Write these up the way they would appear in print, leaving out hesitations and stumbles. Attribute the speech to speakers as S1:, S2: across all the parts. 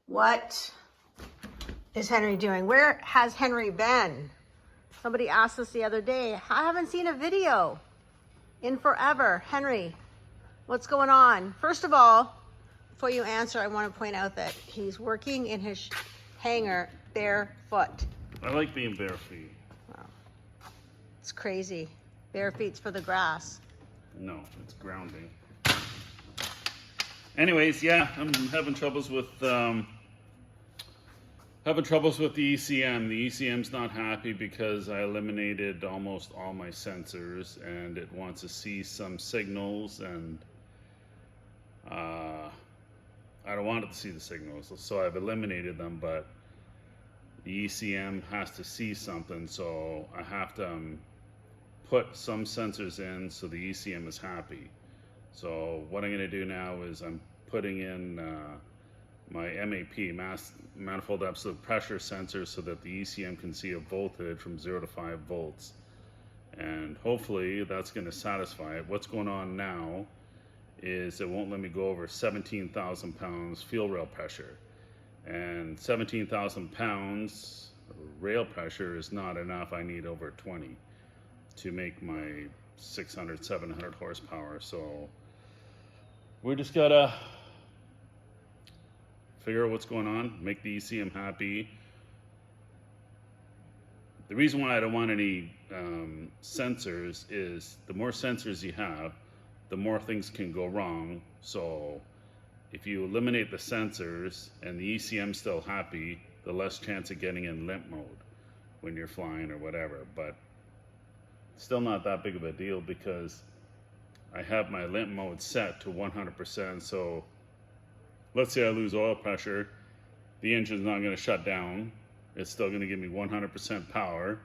S1: What is Henry doing? Where has Henry been? Somebody asked us the other day. I haven't seen a video in forever. Henry, what's going on? First of all, before you answer, I want to point out that he's working in his hangar barefoot.
S2: I like being bare feet.
S1: Wow. It's crazy. Bare feet's for the grass.
S2: No, it's grounding. Anyways, yeah, I'm having troubles with the ECM. The ECM's not happy because I eliminated almost all my sensors, and it wants to see some signals, and I don't want it to see the signals, so I've eliminated them, but the ECM has to see something, so I have to put some sensors in so the ECM is happy. So what I'm going to do now is I'm putting in my MAP, manifold absolute pressure sensor, so that the ECM can see a voltage from 0 to 5 volts. And hopefully that's going to satisfy it. What's going on now is it won't let me go over 17,000 pounds fuel rail pressure. And 17,000 pounds rail pressure is not enough. I need over 20 to make my 600, 700 horsepower. So we just gotta figure out what's going on, make the ECM happy. The reason why I don't want any sensors is the more sensors you have, the more things can go wrong. So if you eliminate the sensors and the ECM's still happy, the less chance of getting in limp mode when you're flying or whatever. But still not that big of a deal because I have my limp mode set to 100%. So let's say I lose oil pressure, the engine's not going to shut down. It's still going to give me 100% power.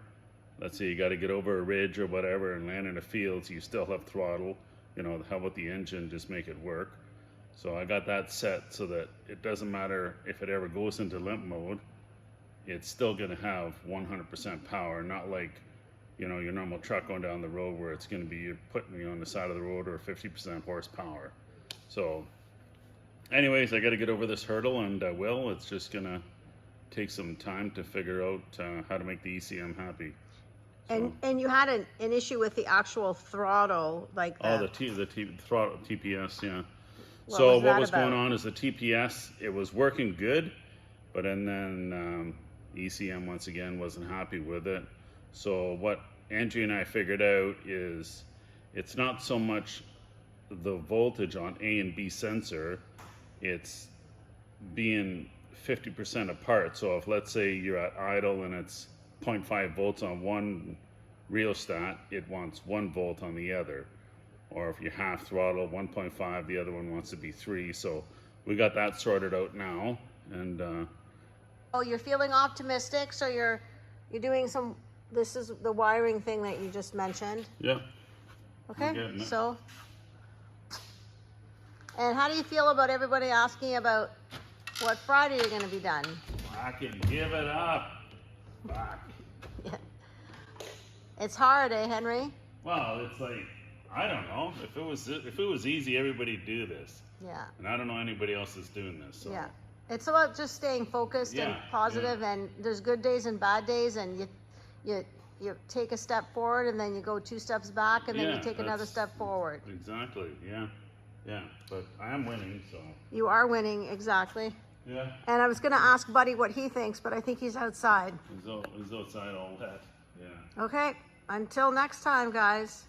S2: Let's say you got to get over a ridge or whatever and land in a field, so you still have throttle. You know, how about the engine, just make it work. So I got that set so that it doesn't matter if it ever goes into limp mode, it's still going to have 100% power, not like, you know, your normal truck going down the road where it's going to be you're putting me on the side of the road or 50% horsepower. So anyways, I got to get over this hurdle, and I will. It's just going to take some time to figure out how to make the ECM happy. So,
S1: and you had an issue with the actual throttle, like
S2: the throttle TPS, yeah.
S1: What
S2: was going on is the TPS, it was working good, but then ECM once again wasn't happy with it. So what Angie and I figured out is it's not so much the voltage on A and B sensor, it's being 50% apart. So if, let's say, you're at idle and it's 0.5 volts on one rheostat, it wants 1 volt on the other. Or if you're half throttle, 1.5, the other one wants to be 3. So we got that sorted out now. And
S1: oh, you're feeling optimistic, so you're doing some, this is the wiring thing that you just mentioned.
S2: Yeah.
S1: Okay, so, and how do you feel about everybody asking about what Friday you're going to be done?
S2: I can give it up. Fuck.
S1: Yeah. It's hard, eh, Henry?
S2: Well, it's like, I don't know. If it was easy, everybody'd do this.
S1: Yeah.
S2: And I don't know anybody else is doing this. So.
S1: Yeah. It's about just staying focused and positive, and there's good days and bad days, and you take a step forward and then you go 2 steps back and then you take another step forward.
S2: Exactly. Yeah. Yeah. But I am winning, so.
S1: You are winning, exactly.
S2: Yeah.
S1: And I was going to ask Buddy what he thinks, but I think he's outside.
S2: He's outside all that. Yeah.
S1: Okay. Until next time, guys.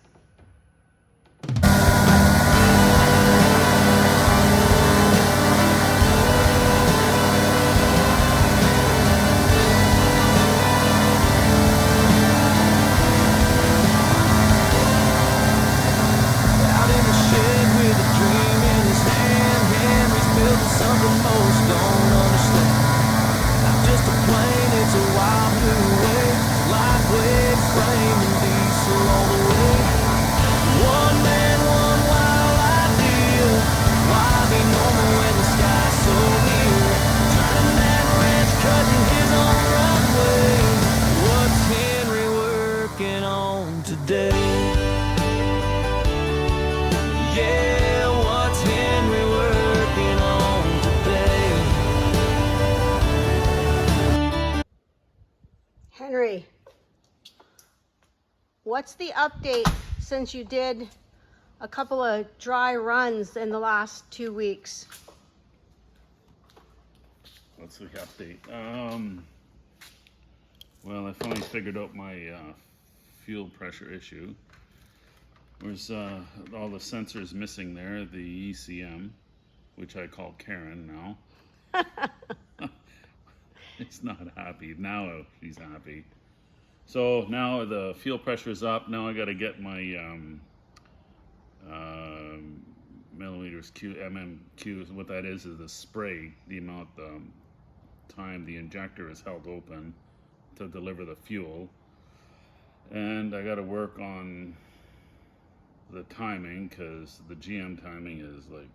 S3: Something most don't understand. Not just a plane, it's a wild blue wave, lightweight frame and diesel all the way.
S1: what's the update since you did a couple of dry runs in the last 2 weeks?
S2: What's the update? Well, I finally figured out my fuel pressure issue. There's all the sensors missing there, the ECM, which I call Karen now. It's not happy. Now she's happy. So now the fuel pressure is up. Now I got to get my millimeters Q, MMQ. What that is the spray, the amount time the injector is held open to deliver the fuel. And I got to work on the timing, because the GM timing is like,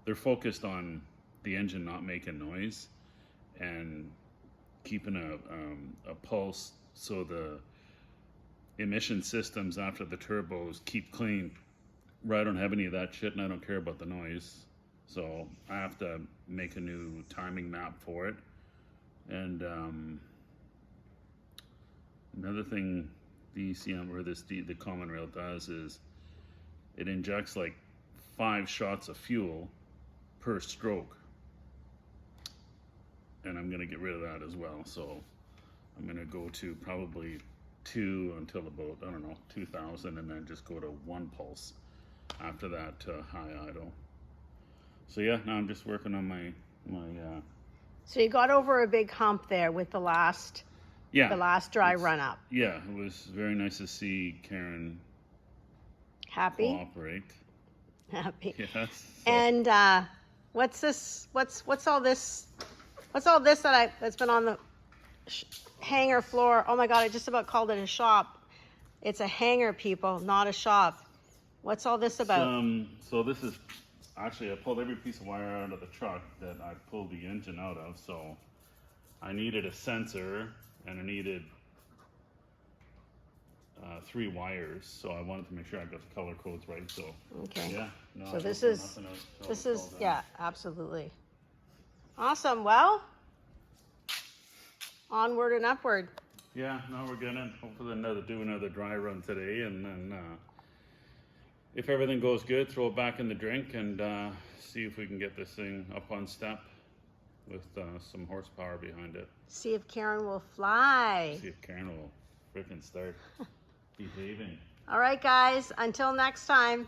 S2: they're focused on the engine not making noise and keeping a pulse, so the emission systems after the turbos keep clean. I don't have any of that shit, and I don't care about the noise, so I have to make a new timing map for it. And another thing the ECM or the common rail does is it injects like 5 shots of fuel per stroke, and I'm gonna get rid of that as well. So I'm gonna go to probably 2 until about, I don't know, 2000, and then just go to 1 pulse after that to high idle. So yeah, now I'm just working on my
S1: So you got over a big hump there with the last dry run up.
S2: Yeah, it was very nice to see Karen
S1: Happy?
S2: cooperate.
S1: Happy.
S2: Yes. So,
S1: And what's this? What's all this? What's all this that's been on the hanger floor? Oh my God! I just about called it a shop. It's a hanger, people, not a shop. What's all this about?
S2: so this is actually, I pulled every piece of wire out of the truck that I pulled the engine out of. So I needed a sensor, and I needed 3 wires. So I wanted to make sure I got the color codes right. So
S1: Okay.
S2: yeah. No,
S1: So
S2: I
S1: this
S2: don't
S1: is
S2: put nothing else.
S1: this
S2: So
S1: is
S2: it's all done.
S1: yeah, absolutely. Awesome. Well, onward and upward.
S2: Yeah, no, we're gonna hopefully do another dry run today, and then if everything goes good, throw it back in the drink and see if we can get this thing up on step with some horsepower behind it.
S1: See if Karen will fly.
S2: See if Karen will freaking start behaving.
S1: All right, guys. Until next time.